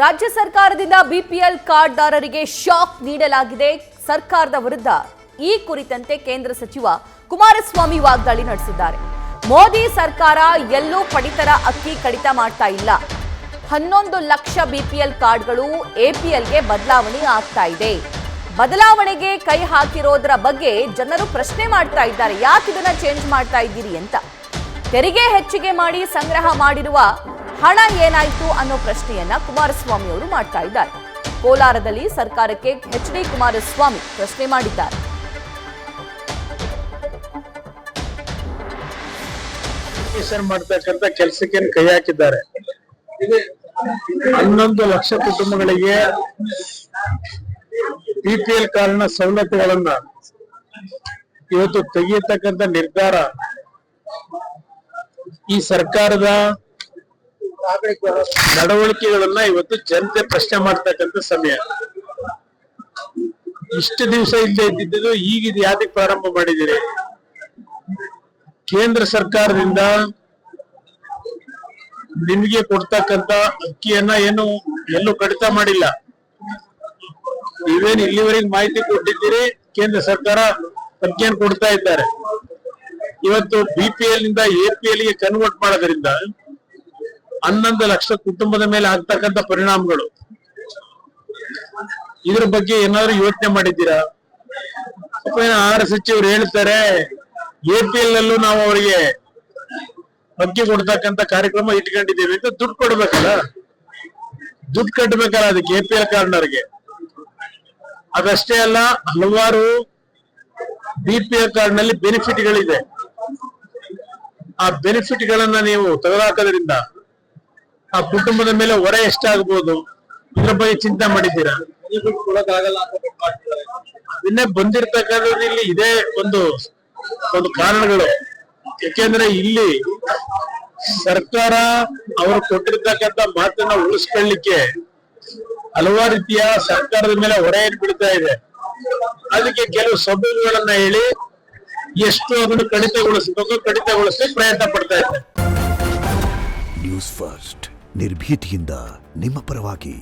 ರಾಜ್ಯ ಸರ್ಕಾರದಿಂದ BPL ಕಾರ್ಡ್ದಾರರಿಗೆ shock ನೀಡಲಾಗಿದೆ. ಸರ್ಕಾರದ ವಿರುದ್ಧ ಈ ಕುರಿತಂತೆ ಕೇಂದ್ರ ಸಚಿವ ಕುಮಾರಸ್ವಾಮಿ ವಾಗ್ದಾಳಿ ನಡೆಸಿದ್ದಾರೆ. ಮೋದಿ ಸರ್ಕಾರ ಎಲ್ಲೂ ಪಡಿತರ ಅಕ್ಕಿ ಕಡಿತ ಮಾಡ್ತಾ ಇಲ್ಲ. 11 ಲಕ್ಷ ಬಿಪಿಎಲ್ ಕಾರ್ಡ್ಗಳು ಎಪಿಎಲ್ಗೆ ಬದಲಾವಣೆ ಆಗ್ತಾ ಇದೆ. ಬದಲಾವಣೆಗೆ ಕೈ ಹಾಕಿರೋದ್ರ ಬಗ್ಗೆ ಜನರು ಪ್ರಶ್ನೆ ಮಾಡ್ತಾ ಇದ್ದಾರೆ. ಯಾಕೆ ಇದನ್ನ ಚೇಂಜ್ ಮಾಡ್ತಾ ಇದ್ದೀರಿ ಅಂತ. ತೆರಿಗೆ ಹೆಚ್ಚಿಗೆ ಮಾಡಿ ಸಂಗ್ರಹ ಮಾಡಿರುವ ಹಣ ಏನಾಯ್ತು ಅನ್ನೋ ಪ್ರಶ್ನೆಯನ್ನ ಕುಮಾರಸ್ವಾಮಿ ಅವರು ಮಾಡ್ತಾ ಇದ್ದಾರೆ. ಕೋಲಾರದಲ್ಲಿ ಸರ್ಕಾರಕ್ಕೆ ಎಚ್.ಡಿ. ಕುಮಾರಸ್ವಾಮಿ ಪ್ರಶ್ನೆ ಮಾಡಿದ್ದಾರೆ. ಮಾಡ್ತಕ್ಕಂಥ ಕೆಲಸಕ್ಕೆ ಕೈ ಹಾಕಿದ್ದಾರೆ. 11 ಲಕ್ಷ ಕುಟುಂಬಗಳಿಗೆ ಬಿಪಿಎಲ್ ಕಾರ್ಡ್ನ ಸವಲತ್ತುಗಳನ್ನ ಇವತ್ತು ತೆಗೆಯತಕ್ಕಂಥ ನಿರ್ಧಾರ ಈ ಸರ್ಕಾರದ ನಡವಳಿಕೆಗಳನ್ನ ಇವತ್ತು ಜನತೆ ಪ್ರಶ್ನೆ ಮಾಡ್ತಕ್ಕಂಥ ಸಮಯ. ಇಷ್ಟು ದಿವಸ ಇಲ್ಲದೆ ಇದ್ದಿದ್ದು ಈಗ ಇದು ಯಾವ್ದಕ್ಕೆ ಪ್ರಾರಂಭ ಮಾಡಿದ್ದೀರಿ? ಕೇಂದ್ರ ಸರ್ಕಾರದಿಂದ ನಿಮಗೆ ಕೊಡ್ತಕ್ಕಂತ ಅಕ್ಕಿಯನ್ನ ಏನು ಎಲ್ಲೂ ಕಡಿತ ಮಾಡಿಲ್ಲ. ನೀವೇನು ಇಲ್ಲಿವರೆಗೆ ಮಾಹಿತಿ ಕೊಟ್ಟಿದ್ದೀರಿ, ಕೇಂದ್ರ ಸರ್ಕಾರ ಅಕ್ಕಿಯನ್ನು ಕೊಡ್ತಾ ಇದ್ದಾರೆ. ಇವತ್ತು ಬಿಪಿಎಲ್ ನಿಂದ ಎಪಿಎಲ್ ಗೆ ಕನ್ವರ್ಟ್ ಮಾಡೋದ್ರಿಂದ 11 ಲಕ್ಷ ಕುಟುಂಬದ ಮೇಲೆ ಆಗ್ತಕ್ಕಂಥ ಪರಿಣಾಮಗಳು, ಇದ್ರ ಬಗ್ಗೆ ಏನಾದ್ರು ಯೋಚನೆ ಮಾಡಿದ್ದೀರಾ? ಆಹಾರ ಸಚಿವರು ಹೇಳ್ತಾರೆ ಎಪಿಎಲ್ ನಲ್ಲೂ ನಾವು ಅವರಿಗೆ ಅಕ್ಕಿ ಕೊಡ್ತಕ್ಕಂಥ ಕಾರ್ಯಕ್ರಮ ಇಟ್ಕೊಂಡಿದ್ದೇವೆ ಅಂತ ದುಡ್ಡು ಕೊಡ್ಬೇಕಲ್ಲ, ದುಡ್ಡು ಕಟ್ಟಬೇಕಲ್ಲ ಅದಕ್ಕೆ ಎಪಿಎಲ್ ಕಾರ್ಡ್ನವ್ರಿಗೆ. ಅದಷ್ಟೇ ಅಲ್ಲ, ಹಲವಾರು ಬಿಪಿಎಲ್ ಕಾರ್ಡ್ ನಲ್ಲಿ ಬೆನಿಫಿಟ್ಗಳಿದೆ. ಆ ಬೆನಿಫಿಟ್ಗಳನ್ನ ನೀವು ತೆಗೆದುಹಾಕೋದ್ರಿಂದ ಆ ಕುಟುಂಬದ ಮೇಲೆ ಹೊರೆ ಎಷ್ಟಾಗಬಹುದು, ಇದ್ರ ಬಗ್ಗೆ ಚಿಂತೆ ಮಾಡಿದ್ದೀರಾ? ಅದನ್ನೇ ಬಂದಿರ್ತಕ್ಕಂಥದ್ದು ಇಲ್ಲಿ ಇದೇ ಒಂದು ಕಾರಣಗಳು. ಯಾಕೆಂದ್ರೆ ಇಲ್ಲಿ ಸರ್ಕಾರ ಅವರು ಕೊಟ್ಟಿರ್ತಕ್ಕಂಥ ಮಾತನ್ನ ಉಳಿಸ್ಕೊಳ್ಳಿಕ್ಕೆ ಹಲವಾರು ರೀತಿಯ ಸರ್ಕಾರದ ಮೇಲೆ ಹೊರೆ ಬೀಳ್ತಾ ಇದೆ. ಅದಕ್ಕೆ ಕೆಲವು ಸಬೂಬುಗಳನ್ನ ಹೇಳಿ ಎಷ್ಟು ಅದನ್ನು ಕಡಿತಗೊಳಿಸಬೇಕು ಕಡಿತಗೊಳಿಸಿ ಪ್ರಯತ್ನ ಪಡ್ತಾ ಇದ್ದಾರೆ. ನ್ಯೂಸ್ ಫಸ್ಟ್ ನಿರ್ಭೀತಿಯಿಂದ ನಿಮ್ಮ ಪರವಾಗಿ.